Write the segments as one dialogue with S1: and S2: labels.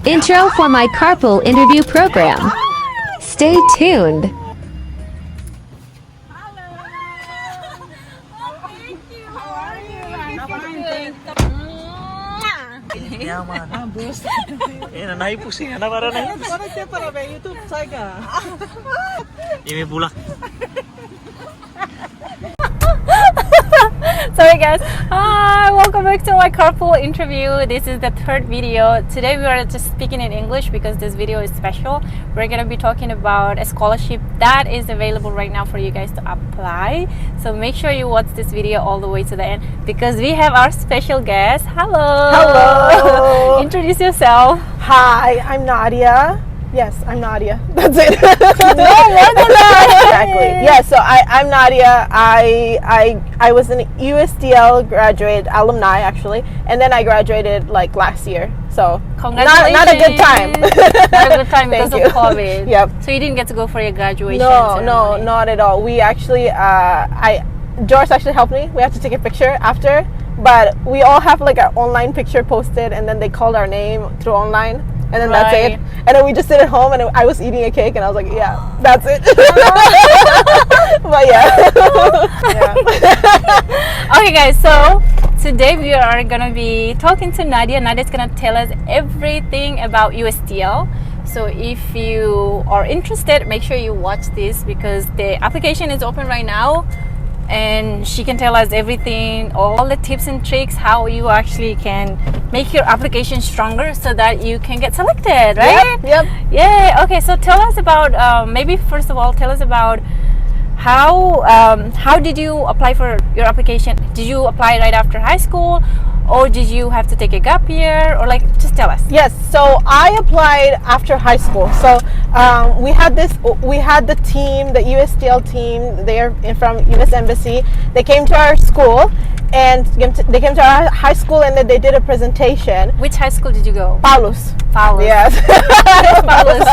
S1: Intro for my carpool interview program. Stay tuned.
S2: Yaman. Naik pusing, anak para naik.
S3: YouTube saya.
S2: Ini bulak.
S4: Sorry guys, hi, welcome back to my carpool interview. This is the third video. Today we are just speaking in English because this video is special. We're going to be talking about a scholarship that is available right now for you guys to apply. So make sure you watch this video all the way to the end because we have our special guest. Hello.
S3: Hello.
S4: Introduce yourself.
S3: Hi, I'm Nadia. Yes, I'm Nadia. That's it.
S4: No more than that.
S3: Exactly. Yeah, so I'm Nadia. I was an USTL graduate alumni actually, and then I graduated like last year. So
S4: Congratulations.
S3: not a good time.
S4: Not a good time because
S3: Thank
S4: of
S3: you.
S4: COVID.
S3: Yep.
S4: So you didn't get to go for your graduation
S3: No,
S4: ceremony.
S3: not at all. We actually, George actually helped me. We have to take a picture after, but we all have like our online picture posted, and then they called our name through online. And then that's
S4: Right.
S3: it. And then we just sit at home, and I was eating a cake, and I was like, yeah, that's it. But yeah.
S4: Okay guys, so today we are gonna be talking to Nadia. Nadia's gonna tell us everything about USTL. So if you are interested, make sure you watch this because the application is open right now and she can tell us everything, all the tips and tricks, how you actually can make your application stronger so that you can get selected, right?
S3: Yep.
S4: Yeah. Okay, so tell us about, maybe first of all, tell us about how did you apply for your application? Did you apply right after high school, or did you have to take a gap year, or like just tell us?
S3: Yes, so I applied after high school. So we had the team, the USTL team. They're from US Embassy. They came to our school, and they came to our high school, and then they did a presentation.
S4: Which high school did you go?
S3: Paulus.
S4: Paulus.
S3: Yes.
S4: Paulus.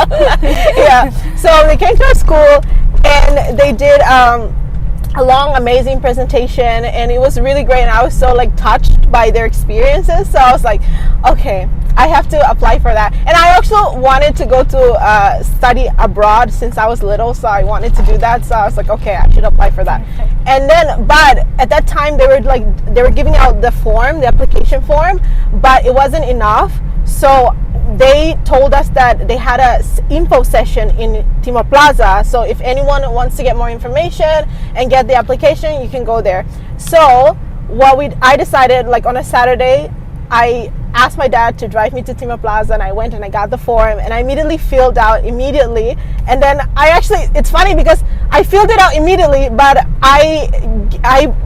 S3: Yeah. So they came to our school, and they did a long, amazing presentation, and it was really great. And I was so like touched by their experiences. So I was like, okay, I have to apply for that. And I also wanted to go to study abroad since I was little, so I wanted to do that. So I was like, okay, I should apply for that. And then, but at that time they were giving out the form, the application form, but it wasn't enough. So they told us that they had a info session in Timor Plaza. So if anyone wants to get more information and get the application, you can go there. So I decided, like on a Saturday, I asked my dad to drive me to Timor Plaza, and I went and I got the form, and I immediately filled out immediately. And then it's funny because I filled it out immediately, but I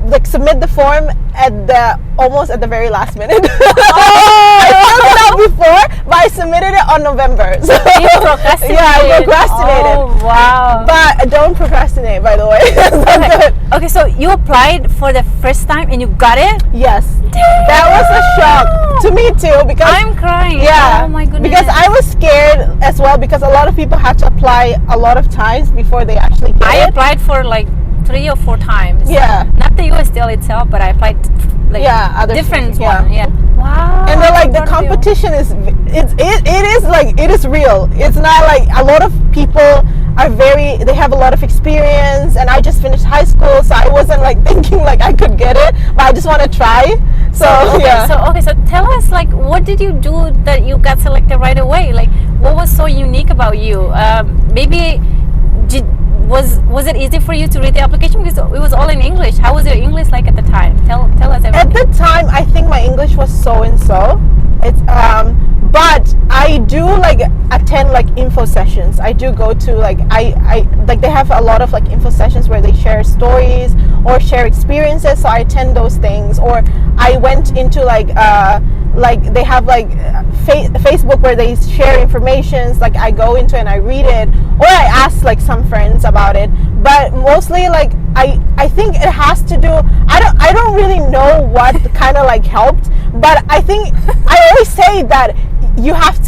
S3: like submit the form almost at the very last minute. I filled it out before, but I submitted it on November. So,
S4: You procrastinated.
S3: Yeah, I procrastinated.
S4: Oh wow.
S3: But don't procrastinate, by the way. That's not good.
S4: Okay, so you applied for the first time and you got it?
S3: Yes. That was a shock to me too, because
S4: I'm crying.
S3: yeah,
S4: Oh my goodness.
S3: because I was scared as well, because a lot of people have to apply a lot of times before they actually get
S4: I
S3: it.
S4: applied for like 3 or 4 times.
S3: Yeah.
S4: Not the USTL itself, but I applied like
S3: Other
S4: different
S3: things,
S4: one. Yeah. Wow.
S3: And then like the
S4: I'm proud of you.
S3: competition it is real. It's not like a lot of people they have a lot of experience, and I just finished high school, so I wasn't like thinking like I could get it, but I just want to try. So yeah.
S4: So tell us, like, what did you do that you got selected right away? Like, what was so unique about you? Maybe was it easy for you to read the application because it was all in English? How was your English like at the time? Tell us everything.
S3: At the time, I think my English was so and so. It's but I do like attend like info sessions. I do go to like I like they have a lot of like info sessions where they share stories or share experiences. So I attend those things. Or I went into like they have like Facebook where they share informations. Like I go into and I read it, or I ask like some friends about it. But mostly like I think it has to do. I don't really know what kind of like helped, but I think I always say that you have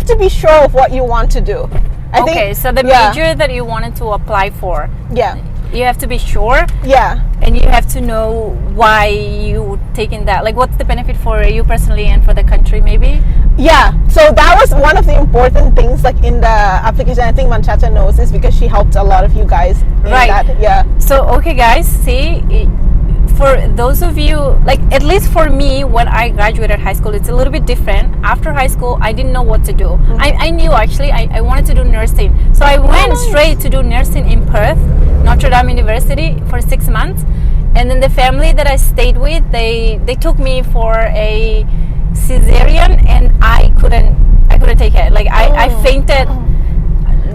S3: to be sure of what you want to do. I
S4: Okay,
S3: think,
S4: so the
S3: yeah.
S4: major that you wanted to apply for,
S3: Yeah.
S4: you have to be sure,
S3: Yeah.
S4: and you have to know why you taking that. Like, what's the benefit for you personally and for the country, maybe?
S3: Yeah, so that was one of the important things, like in the application. I think Manchacha knows this because she helped a lot of you guys in
S4: Right.
S3: that. Yeah.
S4: So, okay, guys, see, for those of you, like at least for me, when I graduated high school, it's a little bit different. After high school, I didn't know what to do. I knew actually I wanted to do nursing, so I went straight to do nursing in Perth, Notre Dame University, for 6 months. And then the family that I stayed with, they took me for a cesarean, and I couldn't take it. Like I fainted.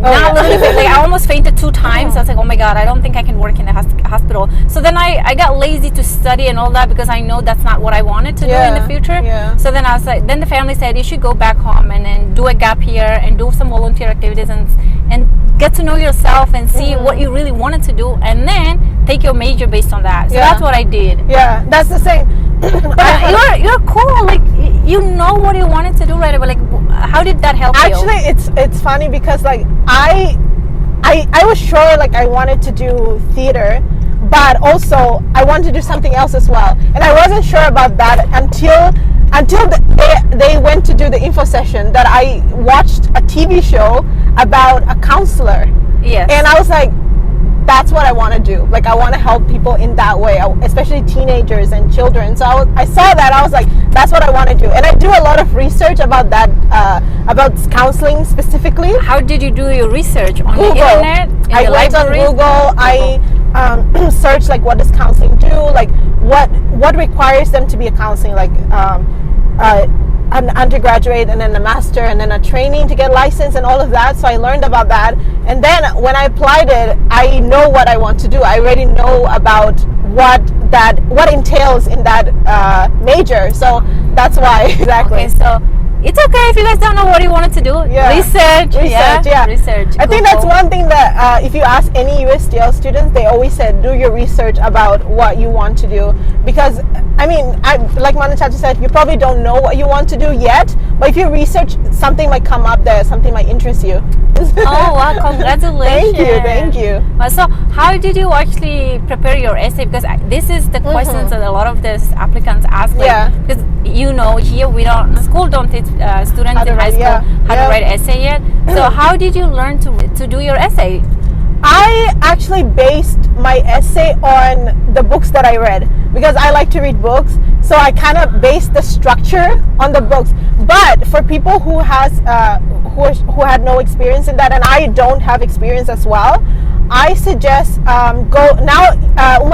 S4: Not a little bit, like I almost fainted 2 times. I was like, oh my god, I don't think I can work in the hospital. So then I got lazy to study and all that, because I know that's not what I wanted to do in the future.
S3: Yeah.
S4: So then I was like, then the family said you should go back home and then do a gap year and do some volunteer activities and get to know yourself and see what you really wanted to do, and then take your major based on that. So that's what I did.
S3: Yeah, that's the same.
S4: But you're cool. Like you know what you wanted to do right away. Like how did that help you?
S3: Actually, it's funny because like I was sure like I wanted to do theater, but also I wanted to do something else as well, and I wasn't sure about that until they went to do the info session, that I watched a TV show about a counselor.
S4: Yes.
S3: And I was like, that's what I want to do. Like I want to help people in that way, especially teenagers and children. So I saw that, I was like, that's what I want to do. And I do a lot of research about that, about counseling specifically.
S4: How did you do your research? On
S3: Google.
S4: the internet?
S3: I went on Google. I searched like what does counseling do, like what requires them to be a counseling, like an undergraduate and then a master and then a training to get licensed and all of that. So I learned about that, and then when I applied it, I know what I want to do. I already know about what entails in that major. So that's why. Exactly.
S4: Okay, so it's okay if you guys don't know what you wanted to do.
S3: Yeah.
S4: Research.
S3: Yeah.
S4: Research.
S3: I think that's
S4: Google.
S3: one thing that if you ask any USTL students, they always said do your research about what you want to do, because I mean, like Mana Chacha said, you probably don't know what you want to do yet, but if you research, something might come up there, something might interest you.
S4: Oh wow, congratulations.
S3: Thank you.
S4: So how did you actually prepare your essay? Because this is the questions that a lot of these applicants ask. Like,
S3: Yeah.
S4: Because here we don't, school don't teach students in high school how to write essay yet. So how did you learn to do your essay?
S3: I actually based my essay on the books that I read, because I like to read books. So I kind of based the structure on the books. But for people who who had no experience in that, and I don't have experience as well, I suggest go now.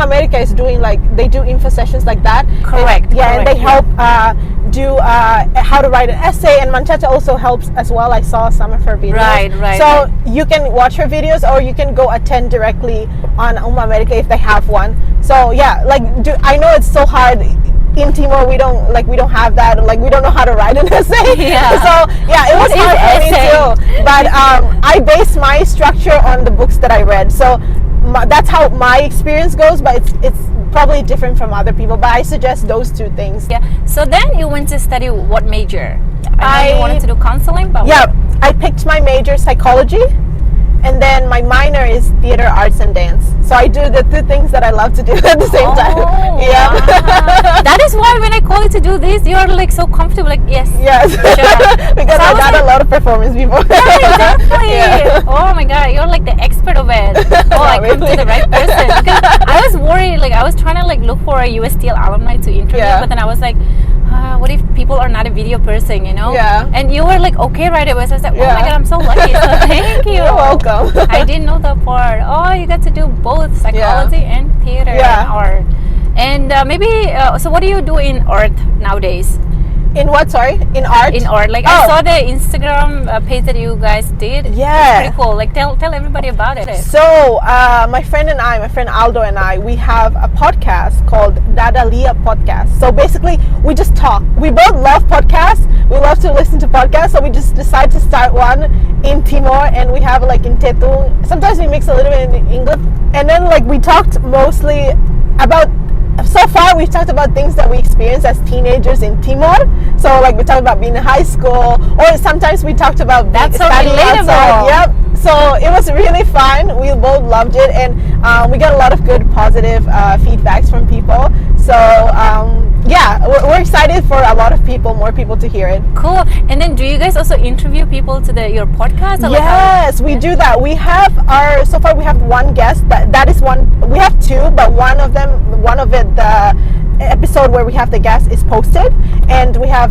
S3: America is doing they do info sessions like that.
S4: Correct.
S3: And they help do how to write an essay, and Manchacha also helps as well. I saw some of her videos.
S4: Right.
S3: So you can watch her videos, or you can go attend directly on America if they have one. So yeah, I know it's so hard. In Timor, we don't have that. We don't know how to write an essay. Yeah. So yeah, it was hard for me too. But I base my structure on the books that I read. So that's how my experience goes. But it's probably different from other people. But I suggest those 2 things.
S4: Yeah. So then you went to study what major? I know you wanted to do counseling, but
S3: yeah, I picked my major psychology. And then my minor is theater, arts, and dance. So I do the 2 things that I love to do at the same time. Yeah.
S4: Wow. That is why when I call you to do this, you're so comfortable. Yes.
S3: Yes.
S4: Sure.
S3: Because I done a lot of performance before.
S4: Yeah, exactly.
S3: Yeah.
S4: Oh my god, you're the expert of it. Oh, I come to the right person. Because I was worried. I was trying to look for a USTL alumni to interview, but then I was like, what if people are not a video person,
S3: Yeah.
S4: And you were okay right away. So I was like, oh my god, I'm so lucky. So thank you.
S3: You're welcome.
S4: I didn't know that part. Oh, you got to do both psychology and theater and art. And maybe, so what do you do in art nowadays?
S3: In what, sorry? In art?
S4: In art. I saw the Instagram page that you guys did.
S3: Yeah.
S4: It's pretty cool. Tell everybody about it.
S3: So, my friend Aldo and I, we have a podcast called Dadalia Podcast. So basically, we just talk. We both love podcasts. We love to listen to podcasts. So we just decided to start one in Timor, and we have in Tetung. Sometimes we mix a little bit in English. And then we talked mostly about, so far we've talked about things that we experienced as teenagers in Timor. So we talked about being in high school, or sometimes we talked about
S4: That's so
S3: studying
S4: relatable.
S3: outside. Yep. So it was really fun. We both loved it, and we got a lot of good positive feedbacks from people. So yeah, we're excited for a lot of people, more people to hear it.
S4: Cool. And then do you guys also interview people to your podcast? Or
S3: Yes, we do that. We have so far we have one guest. That is one. We have two, but one of it, the episode where we have the guest is posted, and we have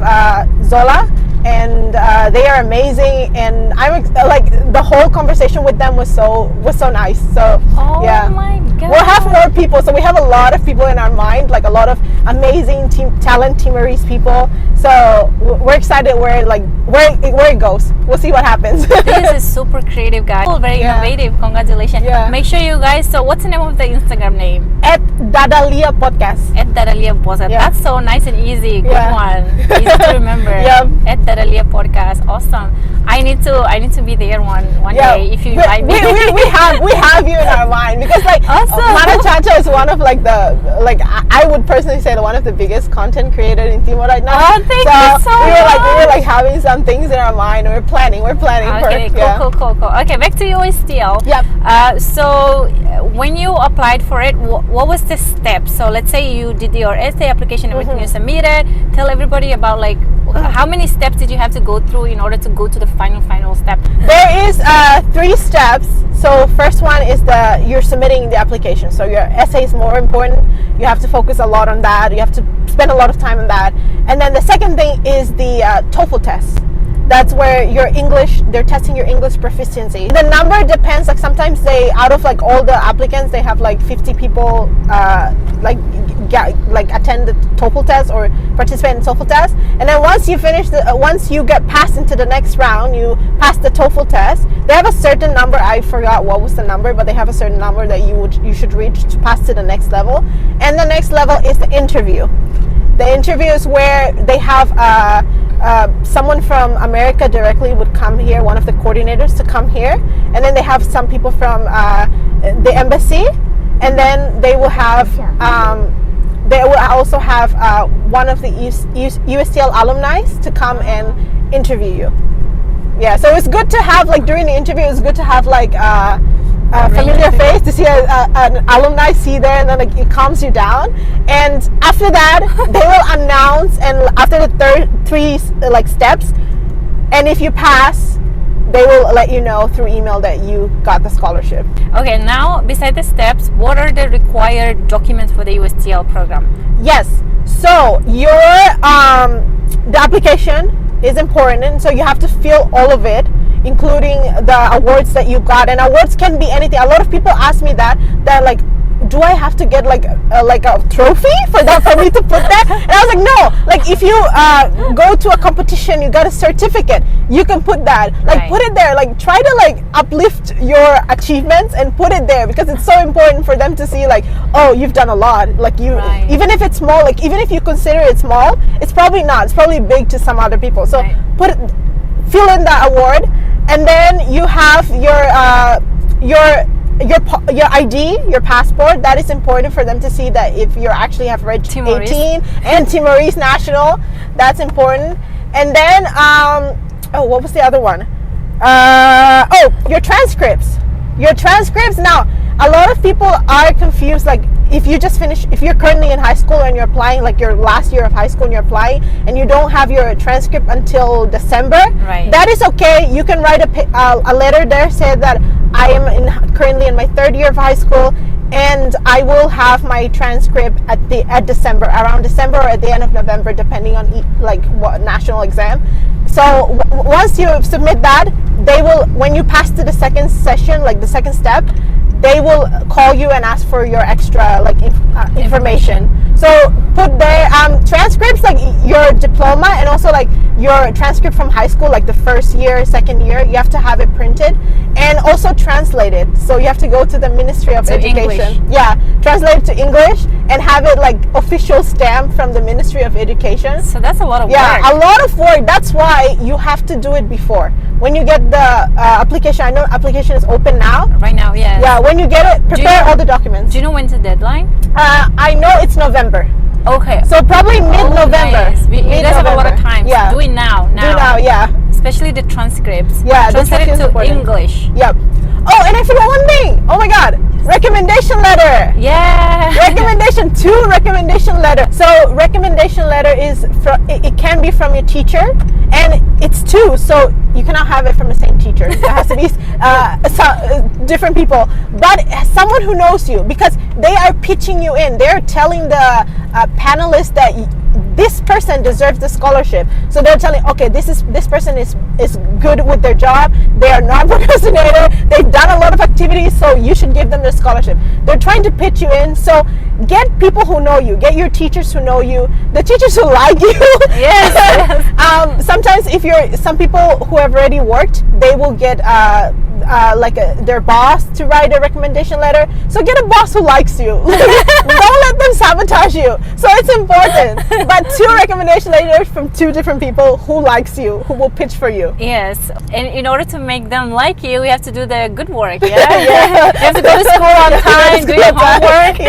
S3: Zola, and they are amazing, and I'm like, the whole conversation with them was so nice. So
S4: Oh
S3: yeah,
S4: my god.
S3: we'll have more people. So we have a lot of people in our mind, like a lot of amazing talent Timorese people. So we're excited where it goes. We'll see what happens.
S4: This is super creative, guys. Very
S3: Yeah.
S4: innovative. Congratulations.
S3: Yeah.
S4: Make sure you guys. So what's the name of the Instagram name?
S3: At Dadalia Podcast.
S4: At Dadalia Podcast.
S3: Yeah.
S4: That's so nice and easy. Good
S3: Yeah.
S4: one. Easy to remember.
S3: Yep.
S4: At Dadalia Podcast. Awesome. I need to be there one
S3: Yeah,
S4: day if you invite me.
S3: we have you in our mind, because like
S4: Awesome.
S3: Mara Chacha is one of I would personally say one of the biggest content creators in Timor right now.
S4: Oh, thank you so
S3: we were
S4: much.
S3: like having some things in our mind. We're planning
S4: Okay,
S3: for yeah.
S4: cool. Okay, back to USTL.
S3: Yep.
S4: So when you applied for it, what was the step? So let's say you did your essay application, everything you submitted. Tell everybody about how many steps did you have to go through in order to go to the final step?
S3: There is 3 steps. So first one is you're submitting the application. So your essay is more important. You have to focus a lot on that. You have to spend a lot of time on that. And then the second thing is the TOEFL test. That's where they're testing your English proficiency. The number depends, like sometimes out of like all the applicants, they have like 50 people attend the TOEFL test or participate in the TOEFL test. And then once you get passed into the next round, you pass the TOEFL test. They have a certain number, I forgot what was the number, but they have a certain number that you should reach to pass to the next level. And the next level is the interview. The interview is where they have someone from America directly would come here, one of the coordinators to come here, and then they have some people from the embassy, and then they will have they will also have one of the USTL alumni to come and interview you. Yeah, so it's good to have, like, during the interview, it's good to have like a familiar face, to see an alumni see there, and then like it calms you down. And after that, they will announce, and after the 3 steps, and if you pass, they will let you know through email that you got the scholarship.
S4: Okay, now beside the steps, what are the required documents for the USTL program?
S3: Yes, so your the application is important, so you have to fill all of it, including the awards that you got. And awards can be anything. A lot of people ask me that like, do I have to get like a trophy for me to put that? And I was like, no. Like, if you go to a competition, you got a certificate, you can put that. Like,
S4: Right.
S3: put it there. Like, try to like uplift your achievements and put it there, because it's so important for them to see, like, oh, you've done a lot. Like,
S4: Right.
S3: even if it's small, like even if you consider it small, it's probably not. It's probably big to some other people. So
S4: Right.
S3: fill in that award, and then you have your ID, your passport. That is important for them to see that if you actually have reached
S4: Timorese.
S3: 18 and Timorese national. That's important. And then what was the other one? Your transcripts. Now, a lot of people are confused, like, if you're currently in high school and you're applying, like your last year of high school and you're applying, and you don't have your transcript until December,
S4: Right.
S3: that is okay. You can write a letter there, say that I am currently in my 3rd year of high school, and I will have my transcript at December, around December or at the end of November, depending on what national exam. So once you submit that, they will, when you pass to the second session, like the second step, they will call you and ask for your extra information. So put there transcripts, like your diploma, and also like your transcript from high school, like the 1st year, 2nd year. You have to have it printed and also translated. So you have to go to the Ministry of Education.
S4: English.
S3: Yeah, translate it to English and have it like official stamp from the Ministry of Education.
S4: So that's a lot of
S3: Yeah,
S4: work.
S3: a lot of work. That's why you have to do it before. When you get the application, I know application is open now.
S4: Right now, yes.
S3: Yeah, when you get it, prepare all the documents.
S4: Do you know when's the deadline?
S3: I know it's November.
S4: Okay.
S3: So probably mid-November.
S4: Nice. You guys have a lot of time.
S3: Yeah.
S4: So do it now.
S3: Do now, yeah.
S4: especially the transcripts.
S3: Yeah, the
S4: translate it
S3: transcript is
S4: to
S3: important.
S4: English.
S3: Yep. Oh, and I forgot one thing. Oh my God, recommendation letter.
S4: Yeah.
S3: Two recommendation letter. So recommendation letter is from, it can be from your teacher, and it's two, so you cannot have it from the same teacher. It has to be different people, but someone who knows you, because they are pitching you in. They're telling the panelists that this person deserves the scholarship. So they're telling, okay, this person is good with their job. They are not procrastinator. They've done a lot of activities, so you should give them the scholarship. They're trying to pitch you in. So get people who know you. Get your teachers who know you. The teachers who like you.
S4: Yes.
S3: Sometimes some people who have already worked, they will get their boss to write a recommendation letter. So get a boss who likes you. Don't let them sabotage you. So it's important. But two recommendation letters from two different people who likes you, who will pitch for you.
S4: Yes, and in order to make them like you, you have to do the good work. Yeah, yeah. You have to go to school on time, do your homework.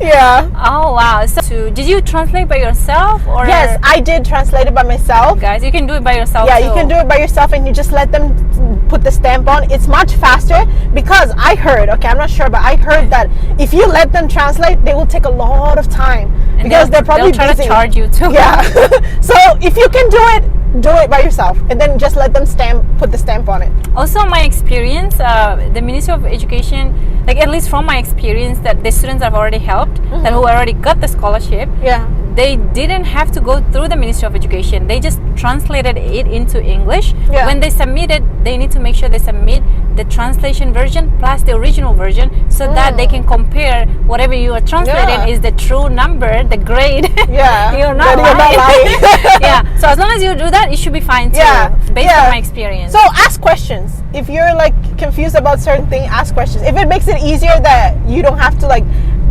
S3: Yeah.
S4: Oh wow! So, did you translate by yourself, or?
S3: Yes, I did translate it by myself.
S4: Guys, you can do it by yourself.
S3: Yeah,
S4: too.
S3: you can do it by yourself, and you just let them put the stamp on. It's much faster, because I heard, okay, I'm not sure, but I heard that if you let them translate, they will take a lot of time,
S4: And
S3: because they're probably
S4: try
S3: busy.
S4: to charge you too.
S3: Yeah. So if you can do it by yourself, and then just let them put the stamp on it.
S4: Also, my experience, the Ministry of Education, like at least from my experience, that the students I've already helped, that who already got the scholarship, they didn't have to go through the Ministry of Education. They just translated it into English.
S3: Yeah.
S4: When they submit it, they need to make sure they submit the translation version plus the original version, so that they can compare whatever you are translating is the true number, the grade.
S3: Yeah.
S4: You're not lying. Yeah. So as long as you do that, it should be fine too.
S3: Yeah.
S4: Based on my experience.
S3: So ask questions. If you're like confused about certain thing, ask questions. If it makes it easier that you don't have to like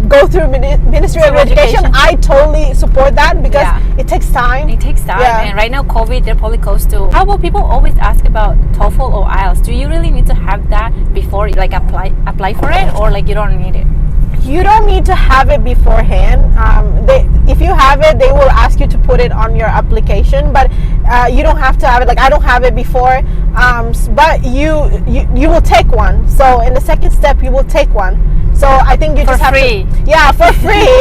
S3: go through Ministry of Education, I totally support that, because it takes time.
S4: It takes time,
S3: Yeah.
S4: and right now COVID, they're probably close to. How about people always ask about TOEFL or IELTS? Do you really need to have that before you like apply for it, or like you don't need it?
S3: You don't need to have it beforehand. If you have it, they will ask you to put it on your application, but you don't have to have it. Like I don't have it before, but you will take one. So in the second step, you will take one. So I think you just have
S4: free.
S3: For free.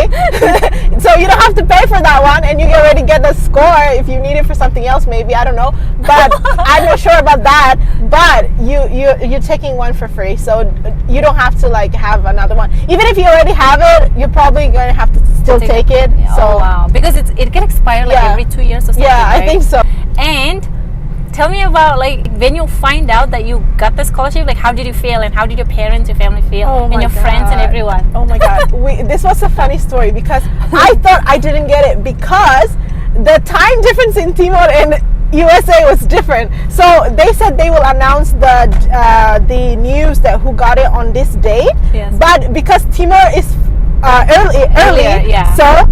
S3: So you don't have to pay for that one, and you already get the score if you need it for something else. Maybe, I don't know, but I'm not sure about that. But you're taking one for free, so you don't have to like have another one. Even if you already have it, you're probably going to have to still take it. So
S4: wow, because it can expire like every 2 years or something.
S3: Yeah,
S4: right?
S3: I think so.
S4: And tell me about like when you find out that you got the scholarship, like how did you feel, and how did your parents, your family feel, and your friends and everyone?
S3: Oh my God. This was a funny story, because I thought I didn't get it, because the time difference in Timor and USA was different. So they said they will announce the news that who got it on this date.
S4: Yes.
S3: But because Timor is earlier, so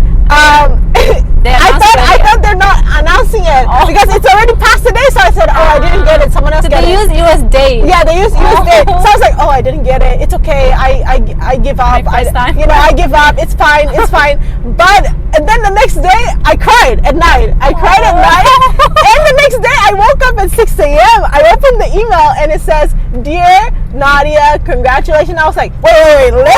S3: I thought they're not announcing it because it's already past the day. So I said, I didn't get it. Someone else got it.
S4: They use US date.
S3: Yeah, they use US date. So I was like, I didn't get it. It's okay. I give up. I give up. It's fine. It's fine. But and then the next day, I cried at night. And the next day, I woke up at 6 a.m. I opened the email and it says, "Dear Nadia, congratulations." I was like, wait, let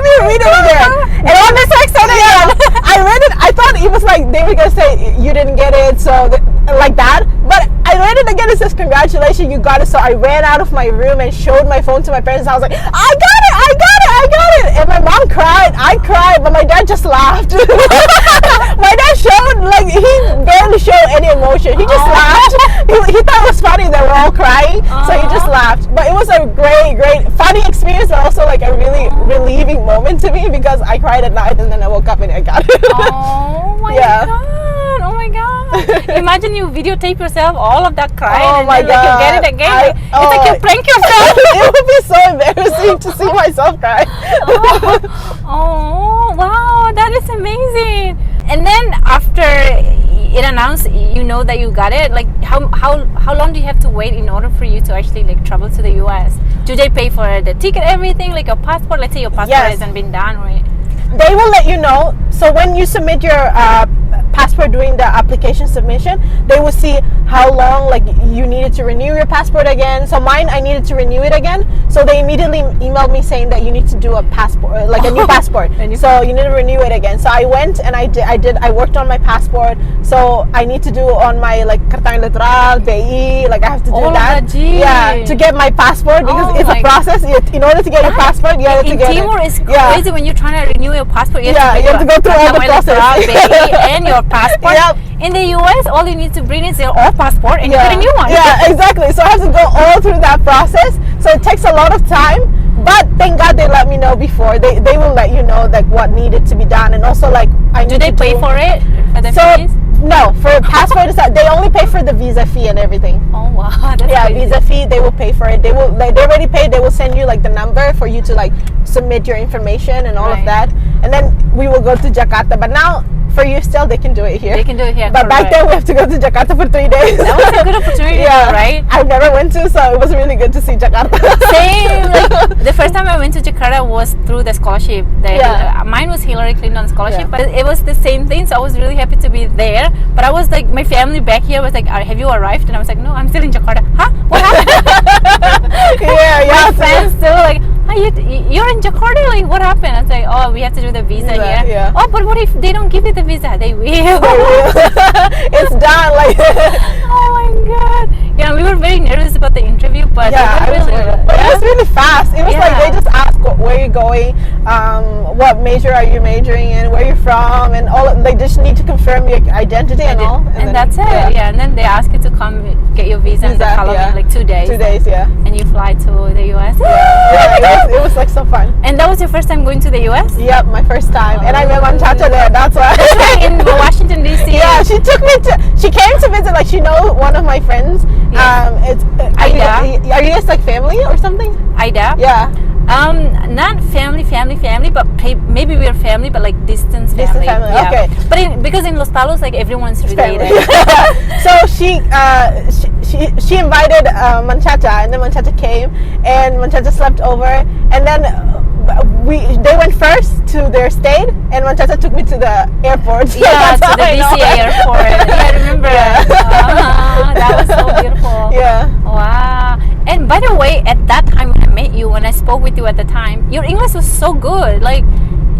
S3: me read it again. And on the text again, I read it. I thought it was like they were gonna say you didn't get it, so like that. But I read it again. It says, "Congratulations, you got it." So I ran out of my room and showed my phone to my parents. I was like, "I got it! I got it! I got it!" And my mom cried. I cried, but my dad just laughed. My dad showed like he barely showed any emotion. He just laughed. He thought it was funny that we're all crying, so he just laughed. But it was a great, funny experience, but also like a really relieving moment to me because I cried at night and then I woke up and I got it.
S4: Oh my god! Oh my god! Imagine you videotape yourself all of that crying, and then like you get it again. It's like you prank yourself.
S3: It would be so embarrassing to see myself cry.
S4: Oh wow, that is amazing! And then after it announced, you know that you got it. Like how long do you have to wait in order for you to actually like travel to the US? Do they pay for the ticket, everything, like your passport? Let's say your passport hasn't been done, right?
S3: They will let you know. So when you submit your passport during the application submission, they would see how long like you needed to renew your passport again. So mine, I needed to renew it again. So they immediately emailed me saying that you need to do a passport, like a new passport. So you need to renew it again. So I went and I worked on my passport. So I need to do on my like cartang electoral, BI, like I have to do that. Yeah, to get my passport, because it's a process. In order to get your passport, you have to get
S4: Timor is crazy when you're trying to renew your passport. You have
S3: to go through all the process.
S4: And your passport. In the US, all you need to bring is your old passport and you get a new one.
S3: Yeah, exactly. So I have to go all through that process. So it takes a lot of time. But thank God they let me know before. They will let you know like what needed to be done, and also like
S4: do they pay for it? For the fees?
S3: No, for passport they only pay for the visa fee and everything.
S4: Oh wow, that's crazy.
S3: Visa fee, they will pay for it. They already paid. They will send you like the number for you to like submit your information and all of that, and then we will go to Jakarta. But now for you still, they can do it here.
S4: They can do it here.
S3: But back then we have to go to Jakarta for 3 days.
S4: That was a good opportunity, right?
S3: I never went to, so it was really good to see Jakarta.
S4: Same. Like, the first time I went to Jakarta was through the scholarship. Mine was Hillary Clinton scholarship, but it was the same thing. So I was really happy to be there. But I was like, my family back here was like, "Have you arrived?" And I was like, "No, I'm still in Jakarta." Huh? What happened? My friends still like, you're in Jakarta, like what happened? I was like, oh, we have to do the visa here. Oh, but what if they don't give you the visa? They will.
S3: It's done. Like
S4: oh my god. Yeah, we were very nervous about the interview, but
S3: it was really fast. It was like they just asked where you're going, what major are you majoring in, where you're from, and all. They just need to confirm your identity and all.
S4: And then, that's it. Yeah, and then they ask you to come get your visa in the following like 2 days.
S3: 2 days,
S4: and you fly to the US.
S3: It was like so fun.
S4: And that was your first time going to the US?
S3: Yep, my first time. And I met Manchacha there, that's why.
S4: That's right, in Washington DC.
S3: Yeah, she came to visit, like she knows one of my friends. It's
S4: Ida.
S3: Are you guys like family or something?
S4: Ida?
S3: Yeah.
S4: Not family, but maybe we're family, but like distance family.
S3: Yeah. Okay.
S4: But because in Los Palos, like everyone's related.
S3: So she invited Manchacha, and then Manchacha came, and Manchacha slept over, and then they went first to their state, and Manchacha took me to the airport. So
S4: yeah, to the DCA airport. Yeah, I remember. That was so beautiful.
S3: Yeah.
S4: Wow. And by the way, at that time when I met you, when I spoke with you at the time, your English was so good. Like,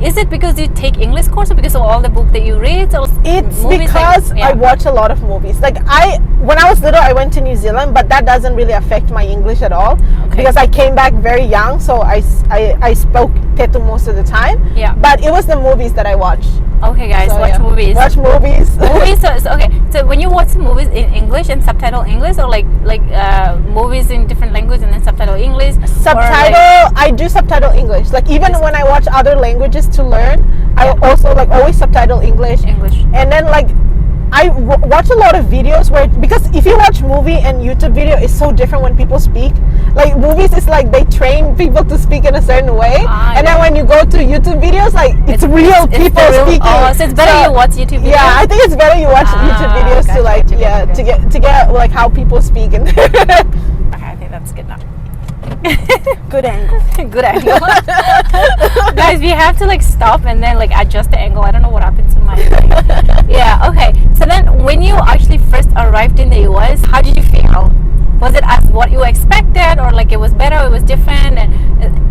S4: is it because you take English course or because of all the book that you read? Or
S3: it's because I watch a lot of movies. Like when I was little, I went to New Zealand, but that doesn't really affect my English at all because I came back very young, so I spoke Tetu most of the time. Yeah. But it was the movies that I watched.
S4: Okay, guys, so, watch movies.
S3: Watch movies.
S4: Movies. So when you watch movies in English and subtitle English, or like movies in different language and then subtitle English.
S3: Subtitle. I do subtitle English. Like even when I watch other languages to learn, I also like always subtitle English. And then like I watch a lot of videos because if you watch movie and YouTube video, it's so different when people speak. Like movies is like they train people to speak in a certain way, and then when you go to YouTube videos, like it's real people speaking.
S4: Oh, so it's better you watch YouTube videos.
S3: Yeah, I think it's better you watch YouTube videos to like to get like how people speak in there.
S4: Okay, I think that's good enough.
S3: Good angle.
S4: Good angle. Guys, we have to like stop and then like adjust the angle. I don't know what happened to my yeah, okay. So then when you actually first arrived in the US, how did you feel? Was it as what you expected, or like it was better, it was different, and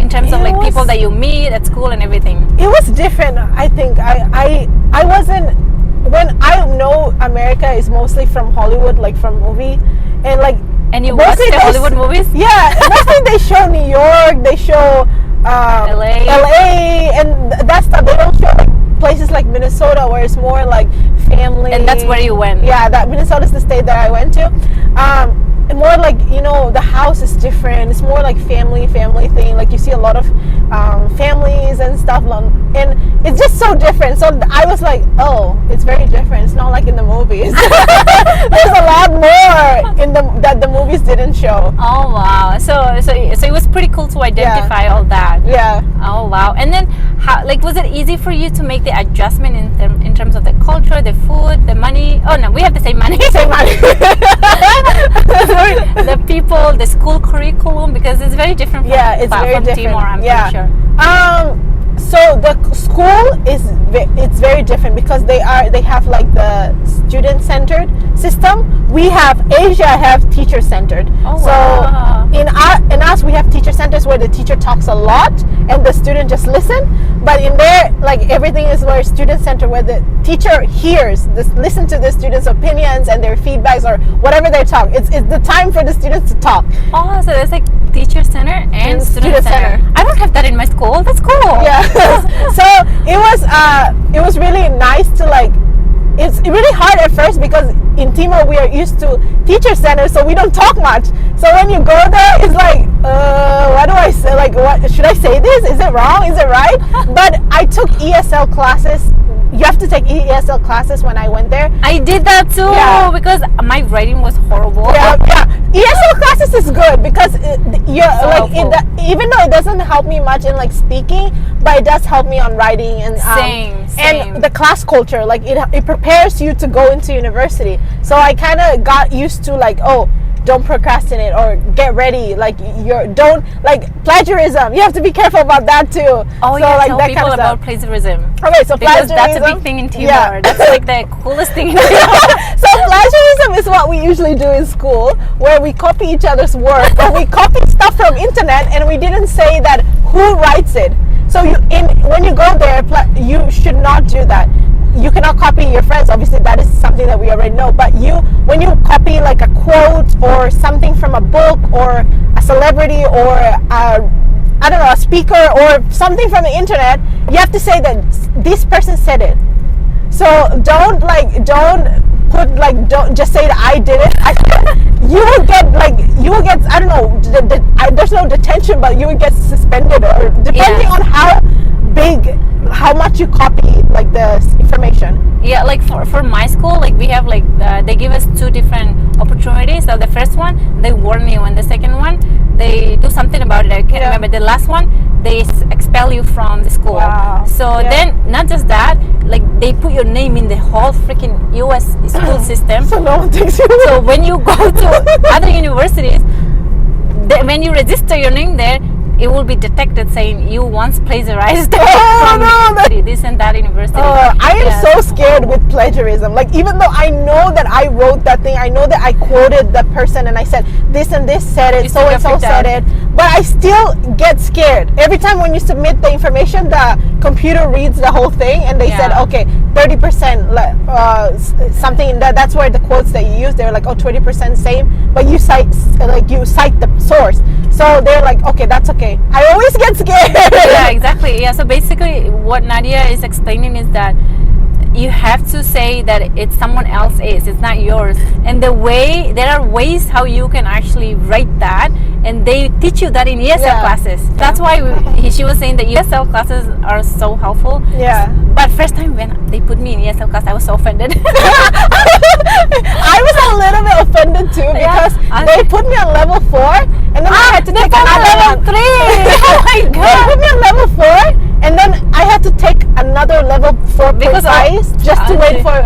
S4: in terms of like people that you meet at school and everything? It
S3: was different. I think I wasn't, when I know America is mostly from Hollywood, like from movie, and like
S4: you watch the Hollywood movies?
S3: Yeah, mostly they show New York, they show LA, and that stuff. They don't show like places like Minnesota where it's more like family.
S4: And that's where you went?
S3: Yeah, Minnesota is the state that I went to. And more like, you know, the house is different. It's more like family thing. Like you see a lot of families and stuff, and it's just so different. So I was like, oh, it's very different. It's not like in the movies. There's a lot more in that the movies didn't show.
S4: Oh wow! So it was pretty cool to identify all that.
S3: Yeah.
S4: Oh wow! And then how, like, was it easy for you to make the adjustment in terms of the culture, the food, the money? Oh no, we have the same money.
S3: Same money.
S4: The people, the school curriculum, because it's very different from,
S3: it's very
S4: from
S3: different.
S4: Timor, I'm pretty sure.
S3: So the school it's very different because they have like the student centered system. We have Asia have teacher centered.
S4: Oh,
S3: so
S4: wow.
S3: in us we have teacher centers where the teacher talks a lot and the student just listen. But in there, like everything is where student center, where the teacher hears listen to the students' opinions and their feedbacks or whatever they talk. It's the time for the students to talk.
S4: Oh, so there's like teacher center and student center. I don't have that in my school. That's cool.
S3: Yeah. So it was really nice to like. It's really hard at first because in Timor we are used to teacher center, so we don't talk much. So when you go there, it's like, what do I say? Like, what should I say? This is it wrong? Is it right? But I took ESL classes. You have to take ESL classes when I went there.
S4: I did that too because my writing was horrible.
S3: Yeah. ESL classes is good because even though it doesn't help me much in like speaking, but it does help me on writing and
S4: Same.
S3: and the class culture. Like it prepares you to go into university. So I kind of got used to like, oh, don't procrastinate or get ready. Like don't like plagiarism. You have to be careful about that too.
S4: Oh,
S3: so,
S4: yeah,
S3: like,
S4: tell
S3: that
S4: people
S3: kind of
S4: about plagiarism.
S3: Okay, so
S4: Because
S3: plagiarism.
S4: that's a big thing in Timor.
S3: Yeah.
S4: That's like the coolest thing in Timor.
S3: So plagiarism is what we usually do in school, where we copy each other's work or we copy stuff from internet and we didn't say that who writes it. So when you go there, you should not do that. You cannot copy your friends. Obviously, that is something that we already know. But when you copy like a quote or something from a book or a celebrity or a speaker or something from the internet, you have to say that this person said it. So don't just say that I did it. You will get I don't know. There's no detention, but you will get suspended or depending on how much you copy like the information.
S4: Yeah, like for my school, like we have like they give us two different opportunities. So the first one they warn you, and the second one they do something about it. I can't remember. The last one they expel you from the school.
S3: Wow.
S4: So then not just that, like they put your name in the whole freaking US school system.
S3: So no one takes you.
S4: So when you go to other universities, when you register your name there, it will be detected saying you once plagiarized from this and that university.
S3: I am so scared with plagiarism. Like even though I know that I wrote that thing, I know that I quoted the person and I said this and this said it, so and so said it, but I still get scared. Every time when you submit the information, the computer reads the whole thing and they said, okay, 30% something that's where the quotes that you use, they're like, oh, 20% same, but you cite the source. So they're like, okay, that's okay. I always get scared.
S4: Yeah, exactly. Yeah, so basically what Nadia is explaining is that you have to say that it's someone else's, it's not yours. And there are ways how you can actually write that, and they teach you that in ESL classes. That's why she was saying that ESL classes are so helpful.
S3: Yeah.
S4: But first time when they put me in ESL class, I was so offended.
S3: I was a little bit offended too because they put me on level 4 and then I had to take another
S4: level 3. Oh my god.
S3: They put me on level 4 and then I had to take another level 4 precise just to wait for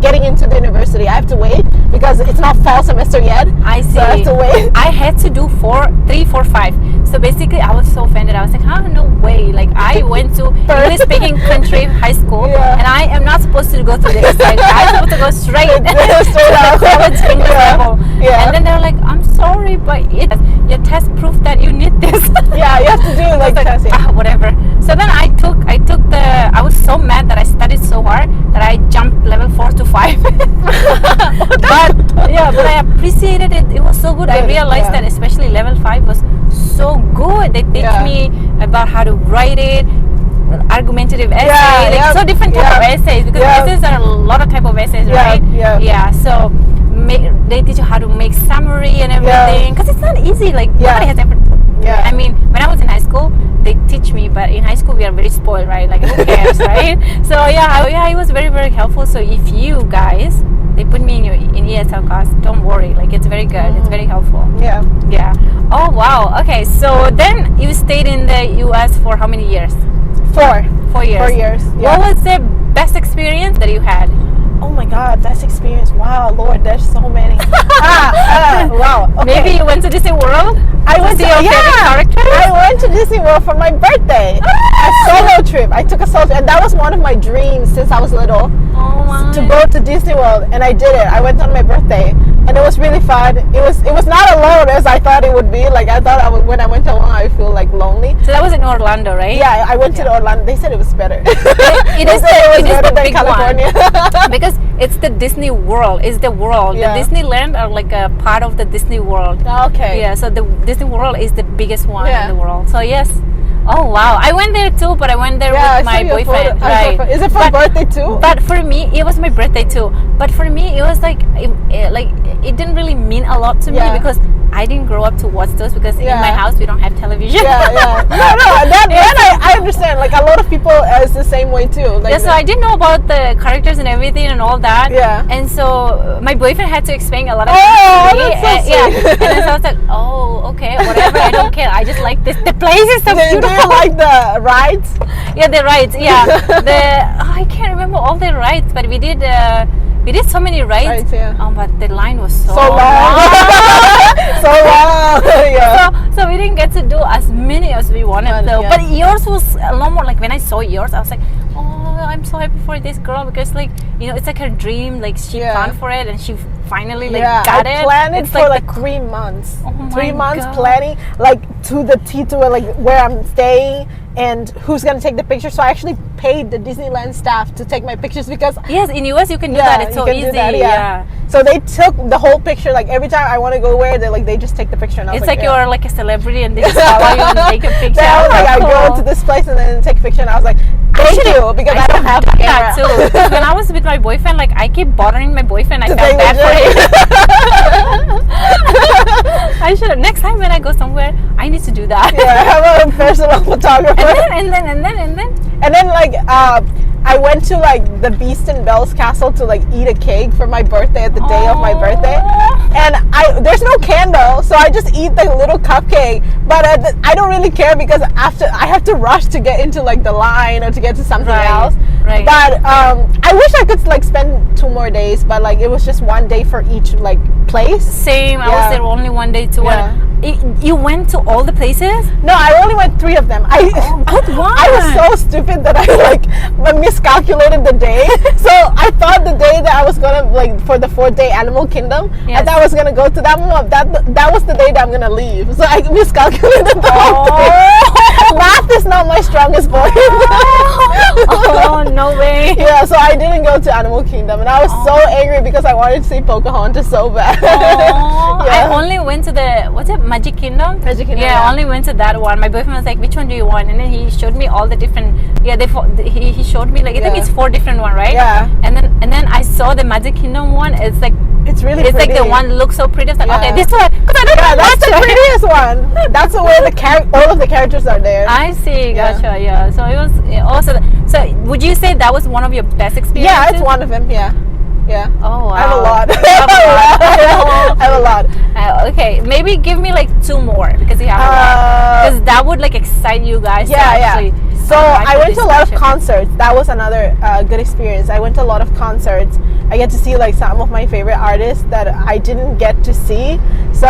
S3: getting into the university. I have to wait because it's not fall semester yet.
S4: I see.
S3: So I have to wait.
S4: I had to do 3, 4, 5. So basically I was so offended. I was like, no way. Like I went to English speaking country high school and I am not supposed to go to this. Like I'm supposed to go straight to the college English level. Yeah. And then they're like, I'm sorry, but your test proved that you need this.
S3: Yeah, you have to do like testing.
S4: Whatever. So then I was so mad that I studied so hard that I jumped level 4 to 5. But I appreciated it. It was so good. I realized that especially level 5 was so good. They teach me about how to write it, argumentative essay, so different type of essays, because essays are a lot of type of essays, right? Yeah. So they teach you how to make summary and everything, because it's not easy. Like nobody has ever. I mean, when I was in high school, they teach me, but in high school we are very spoiled, right? Like who cares, right? So it was very, very helpful. So if you guys, they put me in ESL class, don't worry, like it's very good. It's very helpful.
S3: Yeah.
S4: Oh wow. Okay, so then you stayed in the US for how many years?
S3: 4
S4: years.
S3: 4 years.
S4: What was the best experience that you had?
S3: Oh my god, best experience. Wow, Lord, there's so many. Wow. Okay.
S4: Maybe you went to Disney World?
S3: I went to
S4: your favorite characters?
S3: I went to Disney World for my birthday. A solo trip. I took a solo, and that was one of my dreams since I was little.
S4: Oh my.
S3: To go to Disney World, and I did it. I went on my birthday, and it was really fun. It was not alone as I thought it would be. Like I thought when I went alone, I would feel like lonely.
S4: So that was in Orlando, right?
S3: Yeah, I went to Orlando. They said it was better.
S4: It is the
S3: than
S4: big
S3: California.
S4: one because it's the Disney World. It's the world.
S3: Yeah.
S4: The Disneyland are like a part of the Disney World.
S3: Okay.
S4: Yeah. So the Disney World is the biggest one
S3: Yeah.
S4: in the world. So yes. Oh wow! I went there too, but I went there
S3: Yeah,
S4: with my boyfriend. Right?
S3: Is it for birthday too?
S4: But for me, it was my birthday too. But for me, it was like it didn't really mean a lot to me
S3: Yeah.
S4: because I didn't grow up to watch those because in
S3: Yeah.
S4: my house we don't have television.
S3: Yeah. No. That I understand. Like a lot of people is the same way too. Like
S4: Yeah, so I didn't know about the characters and everything and all that.
S3: Yeah.
S4: And so my boyfriend had to explain a lot of
S3: Oh,
S4: things to me.
S3: that's so
S4: And, yeah.
S3: sweet.
S4: And then so I was like, oh, okay, whatever. I don't care. I just like this. The place is so
S3: do
S4: beautiful.
S3: you like the rides?
S4: Yeah, the rides. Yeah, I can't remember all the rides, but we did so many rides.
S3: Rides, yeah.
S4: But the line was so
S3: So long. So long. Yeah.
S4: So we didn't get to do as many as we wanted
S3: Fun,
S4: though.
S3: yeah.
S4: But yours was a lot more. Like when I saw yours, I was like, oh, I'm so happy for this girl because like it's like her dream. Like she
S3: Yeah.
S4: planned for it and she finally like
S3: Yeah,
S4: got
S3: I
S4: it.
S3: planned it
S4: It's
S3: for
S4: like
S3: like 3 months.
S4: Oh my
S3: 3 months
S4: God.
S3: planning, like to the T to like where I'm staying and who's gonna take the picture. So I actually paid the Disneyland staff to take my pictures because
S4: yes, in US you can do
S3: yeah,
S4: that. It's so
S3: you can
S4: easy.
S3: do that, yeah. So they took the whole picture. Like every time I want to go where they just take the picture. And I was
S4: It's like
S3: yeah.
S4: you're like a celebrity and they just follow you and take a picture.
S3: Then I was like, I
S4: Cool.
S3: go to this place and then take a picture, and I was like, thank you because I don't have a
S4: that
S3: camera.
S4: too. 'Cause when I was with my boyfriend, like I keep bothering my boyfriend. I
S3: To
S4: felt
S3: take
S4: bad for
S3: pictures.
S4: him. I should. Next time when I go somewhere, I need to do that.
S3: Yeah, I have a personal photographer.
S4: And then.
S3: And then like I went to like the Beast and Belle's castle to like eat a cake for my birthday at the day of my birthday. And there's no candle, so I just eat the little cupcake. But I don't really care because after I have to rush to get into like the line or to get to something else.
S4: Right.
S3: But I wish I could like spend 2 more days, but like it was just 1 day for each like place.
S4: Same. I was
S3: Yeah.
S4: there only one day too.
S3: Yeah.
S4: You went to all the places?
S3: No, I only went 3 of them.
S4: Good one.
S3: I was so stupid that I like miscalculated the day. So I thought the day that I was gonna like for the 4th day Animal Kingdom,
S4: Yes.
S3: I thought I was gonna go to that one. That was the day that I'm gonna leave. So I miscalculated the whole thing. Math is not my strongest point.
S4: Oh no way.
S3: Yeah, so I didn't go to Animal Kingdom, and I was so angry because I wanted to see Pocahontas so bad.
S4: Oh,
S3: Yeah.
S4: I only went to the Magic Kingdom.
S3: Magic Kingdom,
S4: Yeah,
S3: yeah.
S4: I only went to that one. My boyfriend was like, "Which one do you want?" And then he showed me all the different. Yeah, he showed me like I think
S3: Yeah.
S4: it's 4 different one, right?
S3: Yeah.
S4: And then I saw the Magic Kingdom one. It's like
S3: It's really
S4: it's like
S3: pretty.
S4: the one that looks so pretty. It's like
S3: Yeah.
S4: okay, this one because I don't
S3: Yeah,
S4: know
S3: that's the
S4: much.
S3: prettiest one. That's the way all of the characters are there.
S4: I see,
S3: Yeah.
S4: gotcha. Yeah, so it was also. So would you say that was one of your best experiences?
S3: Yeah, it's one of them. Yeah.
S4: Oh wow.
S3: I have a lot.
S4: You have a lot.
S3: I have a lot.
S4: Okay, maybe give me like 2 more because you have a lot. Because that would like excite you guys. to actually
S3: So
S4: write
S3: I
S4: the
S3: went to a lot of
S4: discussion.
S3: concerts. That was another good experience. I went to a lot of concerts. I get to see like some of my favorite artists that I didn't get to see. So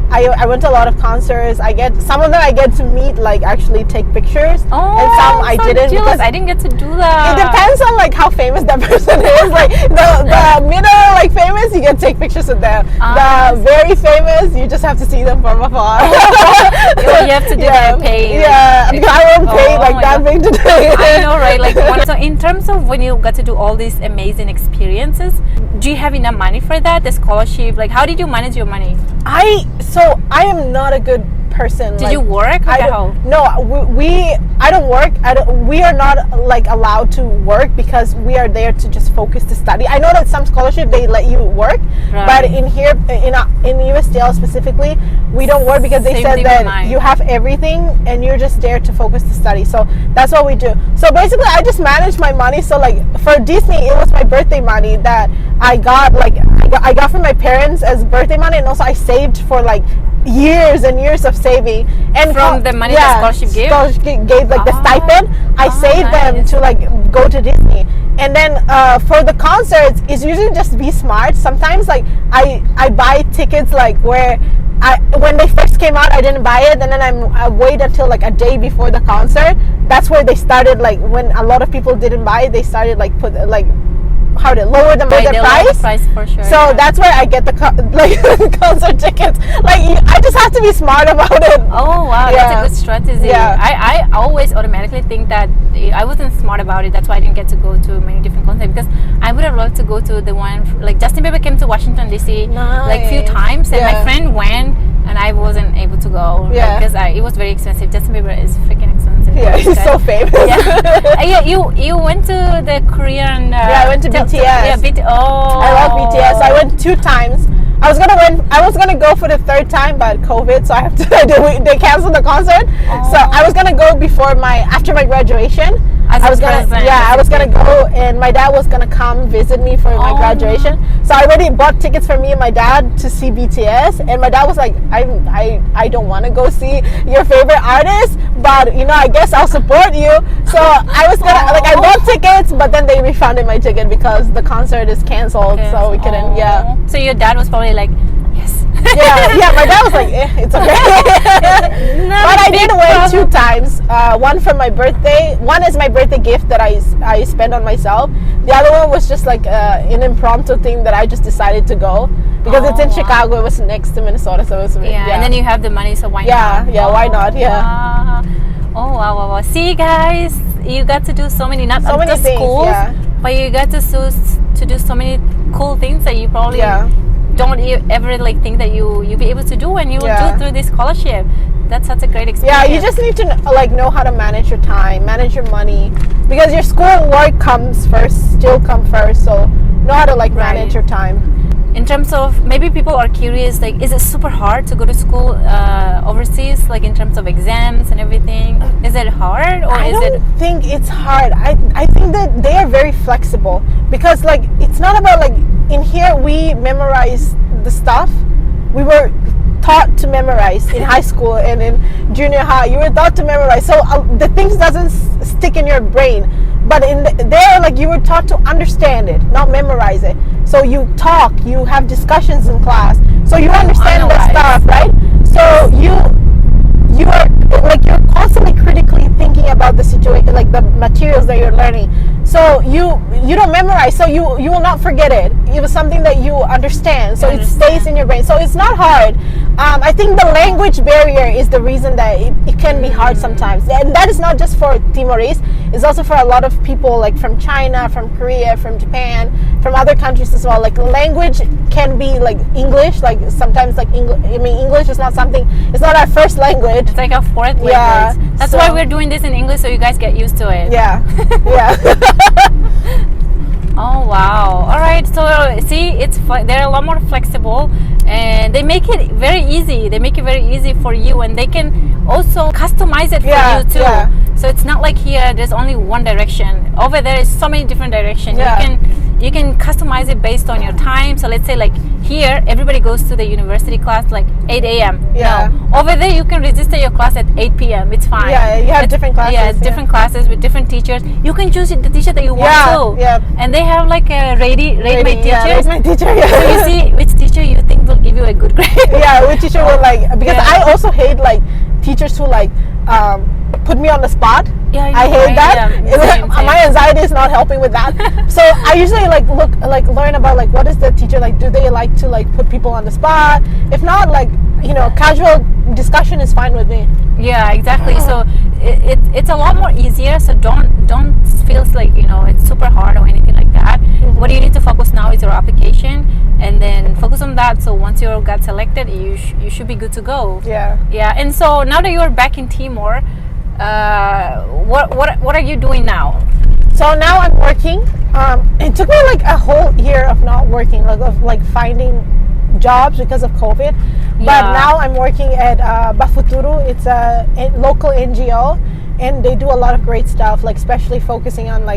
S3: I went to a lot of concerts. Some of them I get to meet, like actually take pictures,
S4: Oh,
S3: and some I
S4: so
S3: didn't
S4: jealous.
S3: because
S4: I didn't get to do that.
S3: it depends on like how famous that person is. Like the middle like famous, you get to take pictures with them.
S4: Ah,
S3: The very famous, you just have to see them from afar.
S4: You have to do that pay.
S3: Yeah, because I won't pay
S4: Oh
S3: like
S4: my
S3: that
S4: God.
S3: big today.
S4: I know, right? Like, so in terms of when you got to do all these amazing experiences, do you have enough money for that? The scholarship, like, how did you manage your money?
S3: I am not a good person.
S4: Did you work? Like,
S3: I
S4: how?
S3: don't, no, I don't work. We are not like allowed to work because we are there to just focus to study. I know that some scholarship they let you work,
S4: Right.
S3: but in here in USTL specifically, we don't work because they
S4: Same
S3: said
S4: thing with
S3: that
S4: mine.
S3: you have everything and you're just there to focus to study. So that's what we do. So basically, I just manage my money. So like for Disney, it was my birthday money that I got. Like I got from my parents as birthday money, and also I saved for like years and years of saving. And
S4: From the money that scholarship gave?
S3: gave like the stipend. I saved them
S4: nice.
S3: to like go to Disney. And then for the concerts, it's usually just be smart. Sometimes like I buy tickets like where when they first came out, I didn't buy it, and then I wait until like a day before the concert. That's where they started, like, when a lot of people didn't buy it, they started like how to lower the
S4: Right, they'll lower
S3: price.
S4: the price for sure.
S3: So that's where I get the concert tickets. Like, I just have to be smart about it.
S4: Oh wow,
S3: Yeah.
S4: that's a good strategy.
S3: Yeah.
S4: I always automatically think that I wasn't smart about it. That's why I didn't get to go to many different concerts, because I would have loved to go to the one like Justin Bieber came to Washington DC like few
S3: Nice.
S4: times, and my
S3: Yeah.
S4: friend went, and I wasn't able to go because it was very expensive. Justin Bieber is freaking expensive.
S3: Yeah, he's so famous.
S4: Yeah, you went to the Korean.
S3: Yeah, I went to BTS.
S4: Yeah, oh.
S3: I love BTS. I went 2 times. I was gonna go for the 3rd time, but COVID, so I have to. They canceled the concert. So I was gonna go after my graduation. I was gonna go, and my dad was gonna come visit me for my graduation. So I already bought tickets for me and my dad to see BTS, and my dad was like, I don't want to go see your favorite artist, but I guess I'll support you. So I was gonna I bought tickets, but then they refunded my ticket because the concert is canceled, so we couldn't. Yeah.
S4: So your dad was probably like, yes.
S3: Yeah. My dad was like, it's okay. But I did win 2 times. One for my birthday. One is my birthday gift that I spent on myself. The other one was just like an impromptu thing that I just decided to go because it's in Chicago. It was next to Minnesota, so it was
S4: and then you have the money, so why not?
S3: Yeah, why not? Yeah.
S4: Wow. Oh wow. See, guys, you got to do so many
S3: many
S4: just
S3: things,
S4: schools,
S3: yeah.
S4: but you got to do so many cool things that you probably don't ever like think that you'll be able to do, and you will do through this scholarship. That's such a great experience.
S3: Yeah, you just need to know how to manage your time, manage your money, because your school work still come first. So know how to manage your time.
S4: In terms of, maybe people are curious, like, is it super hard to go to school overseas, like in terms of exams and everything? Is it hard, or
S3: I don't think it's hard. I think that they are very flexible, because it's not about in here we memorize the stuff. We were taught to memorize in high school and in junior high. You were taught to memorize, so the things doesn't stick in your brain. But there, you were taught to understand it, not memorize it. So you talk, you have discussions in class, so you understand the stuff, right? So you are you're constantly critically thinking about the situation, the materials that you're learning. So you don't memorize, so you will not forget it. It was something that you understand, so it stays in your brain. So it's not hard. I think the language barrier is the reason that it can be hard sometimes, and that is not just for Timorese. It's also for a lot of people from China, from Korea, from Japan, from other countries as well. Language can be English. Sometimes English is not something. It's not our first language.
S4: It's like a 4th language.
S3: Yeah,
S4: That's why we're doing this in English, so you guys get used to it.
S3: Yeah.
S4: Oh wow. All right, so see, they're a lot more flexible, and they make it very easy. They make it very easy for you, and they can also customize it for you too.
S3: Yeah.
S4: So it's not like here there's only one direction. Over there is so many different directions. You can customize it based on your time. So let's say here everybody goes to the university class 8 a.m.
S3: Yeah.
S4: No. Over there you can register your class at 8 p.m. It's fine.
S3: Yeah, you have different classes.
S4: Yeah, different classes with different teachers. You can choose the teacher that you want to.
S3: Yeah.
S4: And they have a rate my teachers.
S3: Yeah, rate my teacher. Yeah.
S4: So you see which teacher you think will give you a good grade.
S3: Yeah, which teacher will because I also hate teachers who put me on the spot.
S4: Yeah,
S3: I hate that.
S4: Same.
S3: My anxiety is not helping with that. So I usually learn about what is the teacher do they like to put people on the spot? If not, casual discussion is fine with me.
S4: Yeah, exactly. So it's a lot more easier. So don't feel it's super hard or anything like that. What you need to focus now is your application, and then focus on that. So once you got selected, you should be good to go.
S3: Yeah.
S4: And so now that you're back in Timor, what are you doing now?
S3: So now I'm working. It took me a whole year of not working, of finding jobs because of COVID. But now I'm working at Bafuturu. It's a local NGO, and they do a lot of great stuff, especially focusing on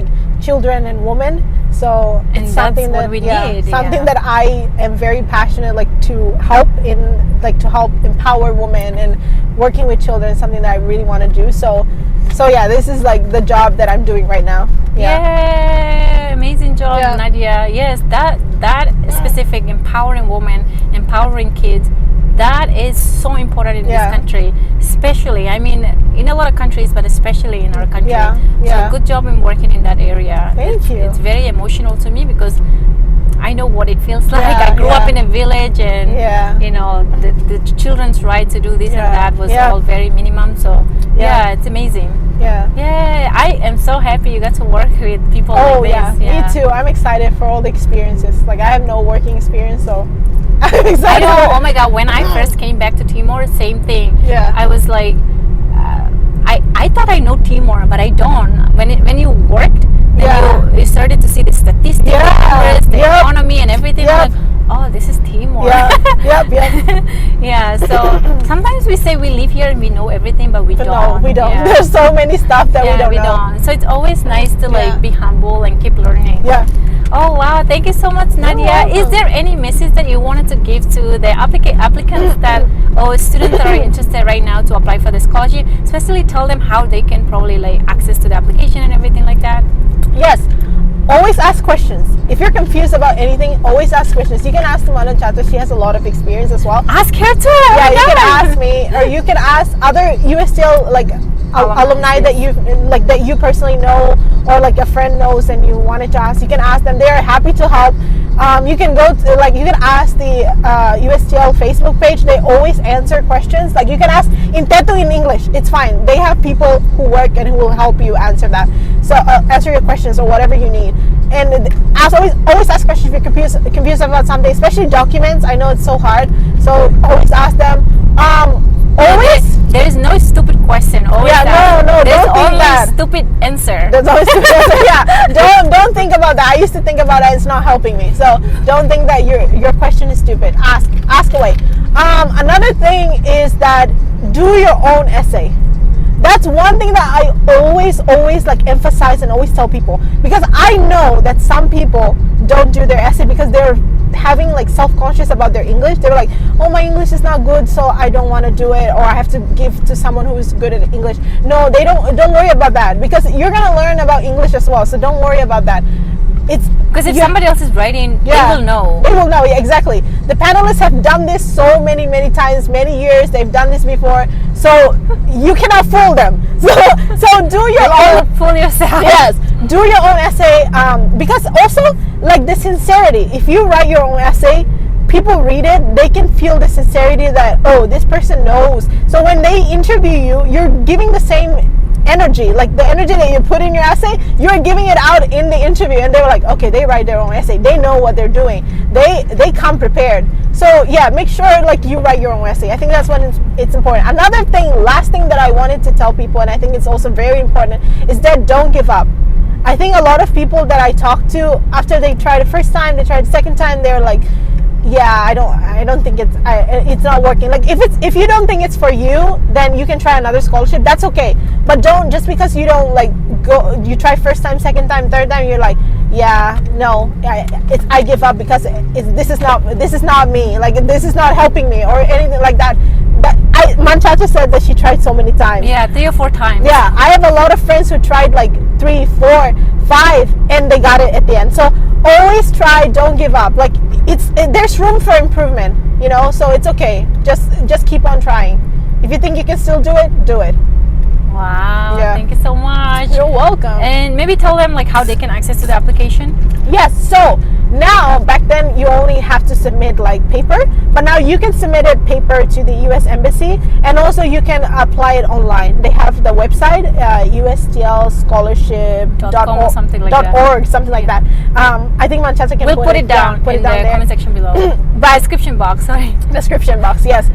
S3: children and women. So it's something that that I am very passionate to help to help empower women, and working with children is something that I really want to do. So this is the job that I'm doing right now.
S4: Yeah, amazing job, Nadia. Yes, that specific empowering women, empowering kids, that is so important in
S3: Yeah.
S4: this country, especially, I mean, in a lot of countries, but especially in our country.
S3: Yeah, yeah.
S4: So good job in working in that area.
S3: Thank you.
S4: It's very emotional to me because I know what it feels like.
S3: Yeah,
S4: I grew up
S3: yeah.
S4: in a village, and
S3: Yeah.
S4: you know, the children's right to do this
S3: Yeah,
S4: and that was
S3: yeah.
S4: all very minimum. So
S3: Yeah.
S4: yeah, it's amazing.
S3: Yeah.
S4: Yeah, I am so happy you got to work with people
S3: Oh
S4: like
S3: yeah,
S4: this. Yeah,
S3: me too. I'm excited for all the experiences. Like I have no working experience, so I'm
S4: I
S3: excited.
S4: know.
S3: for
S4: Oh
S3: it.
S4: my God! When I first came back to Timor, same thing.
S3: Yeah.
S4: I was like, I thought I know Timor, but I don't. When you worked, then
S3: Yeah.
S4: you started to see the statistics,
S3: Yeah.
S4: the numbers, the
S3: Yep.
S4: economy, and everything.
S3: Yep.
S4: I'm like, oh, this is Timor.
S3: Yeah. Yep. Yep.
S4: Yeah. So sometimes we say we live here and we know everything, but we
S3: But
S4: don't.
S3: no, we don't.
S4: Yeah.
S3: There's so many stuff that
S4: Yeah,
S3: we don't know.
S4: So it's always nice to like
S3: Yeah.
S4: be humble and keep learning.
S3: Yeah.
S4: Oh wow, thank you so much, Nadia. Is
S3: welcome.
S4: there any message that you wanted to give to the applicants that or students that are interested right now to apply for the scholarship? Especially tell them how they can probably like access to the application and everything like that.
S3: Yes. Always ask questions. If you're confused about anything, always ask questions. You can ask Mana Chato. She has a lot of experience as well.
S4: Ask her too. Oh
S3: Yeah,
S4: my
S3: you can
S4: God.
S3: ask me, or you can ask other USTL like alumni that you personally know, or like a friend knows and you wanted to ask. You can ask them. They are happy to help. You can go to you can ask the USTL Facebook page. They always answer questions. Like you can ask in Tetu in English. It's fine. They have people who work and who will help you answer that. So answer your questions or whatever you need. And as always ask questions if you're confused about something, especially documents. I know it's so hard. So always ask them. Always.
S4: There is no stupid question. Always
S3: Yeah,
S4: ask.
S3: no,
S4: There's
S3: don't think
S4: only
S3: that.
S4: stupid answer.
S3: That's always yeah. Don't think about that. I used to think about that. It's not helping me. So don't think that your question is stupid. Ask away. Another thing is that do your own essay. That's one thing that I always like emphasize and always tell people, because I know that some people don't do their essay because they're having like self-conscious about their English. They're like, oh, my English is not good, so I don't want to do it, or I have to give to someone who is good at English. No, they don't worry about that, because you're gonna learn about English as well, so don't worry about that. It's
S4: Because if somebody else is writing, they will know.
S3: They will know, yeah, exactly. The panelists have done this so many times, many years. They've done this before, so you cannot fool them. So do your own.
S4: Fool yourself.
S3: Yes, do your own essay, because also like the sincerity. If you write your own essay, people read it, they can feel the sincerity that, oh, this person knows. So when they interview you, you're giving the same energy, like the energy that you put in your essay, you're giving it out in the interview, and they're like, okay, they write their own essay, they know what they're doing, they come prepared. So yeah, make sure like you write your own essay. I think that's when it's important. Another thing, last thing that I wanted to tell people, and I think it's also very important, is that don't give up. I think a lot of people that I talk to, after they try the first time, they try the second time, they're like, yeah, I don't think it's not working. Like if you don't think it's for you, then you can try another scholarship. That's okay. But don't, just because you don't like go, you try first time, second time, third time, you're like, yeah, no, I give up because this is not me. Like this is not helping me or anything like that. But Manchacha said that she tried so many times.
S4: Yeah, 3 or 4 times.
S3: Yeah, I have a lot of friends who tried like 3, 4, 5, and they got it at the end. So always try, don't give up. Like there's room for improvement, you know. So it's okay. Just keep on trying. If you think you can still do it, do it.
S4: Wow.
S3: Yeah.
S4: Thank you so much.
S3: You're welcome.
S4: And maybe tell them like how they can access to the application.
S3: Yes, so now, back then you only have to submit like paper, but now you can submit a paper to the US Embassy, and also you can apply it online. They have the website, USTL scholarship.com
S4: or something like that.
S3: .org, something like that. I think Manchester can
S4: We'll put it down in the
S3: there.
S4: comment section below. Description box, sorry.
S3: Description box, yes.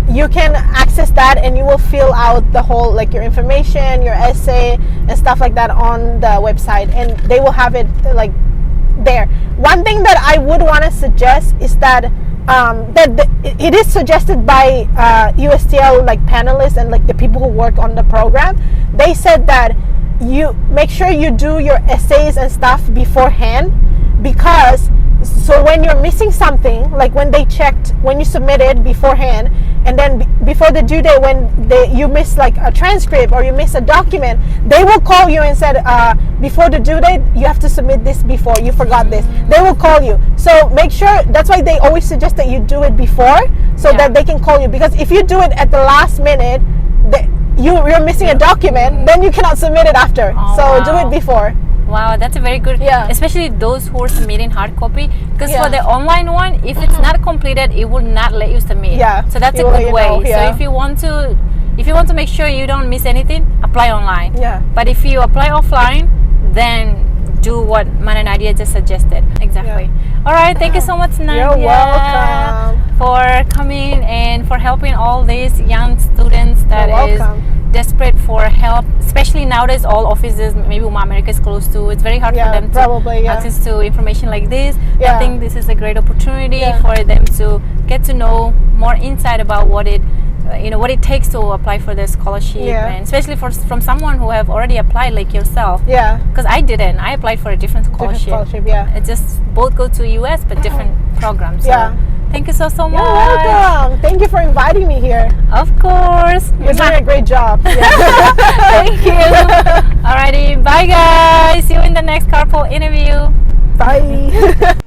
S3: You can access that, and you will fill out the whole, like your information, your essay, and stuff like that on the website, and they will have it like there. One thing that I would want to suggest is that it is suggested by USTL like panelists and like the people who work on the program. They said that you make sure you do your essays and stuff beforehand, because so when you're missing something, like when you submit it beforehand and then before the due date, when you miss like a transcript or you miss a document, they will call you and said, before the due date, you have to submit this before. You forgot this. They will call you. So make sure, that's why they always suggest that you do it before, so that they can call you. Because if you do it at the last minute, you're missing a document, then you cannot submit it after. So do it before.
S4: Wow, that's a very good, especially those who are submitting hard copy, because for the online one, if it's not completed, it will not let you submit. So that's a good way. So if you want to make sure you don't miss anything, apply online. But if you apply offline, then do what Nadia just suggested. Exactly. All right, thank you so much, Nadia.
S3: You're welcome
S4: for coming and for helping all these young students that is desperate for help, especially nowadays all offices, maybe Uma America is closed to. It's very hard for them to access to information like this. I think this is a great opportunity for them to get to know more insight about what it what it takes to apply for the scholarship, and especially from someone who have already applied like yourself. Because I didn't. I applied for a different scholarship. It just both go to US but different programs. So thank you so much.
S3: You're welcome. Thank you for inviting me here.
S4: Of course.
S3: You're doing a great job.
S4: Thank you. Alrighty, bye guys. See you in the next carpool interview.
S3: Bye.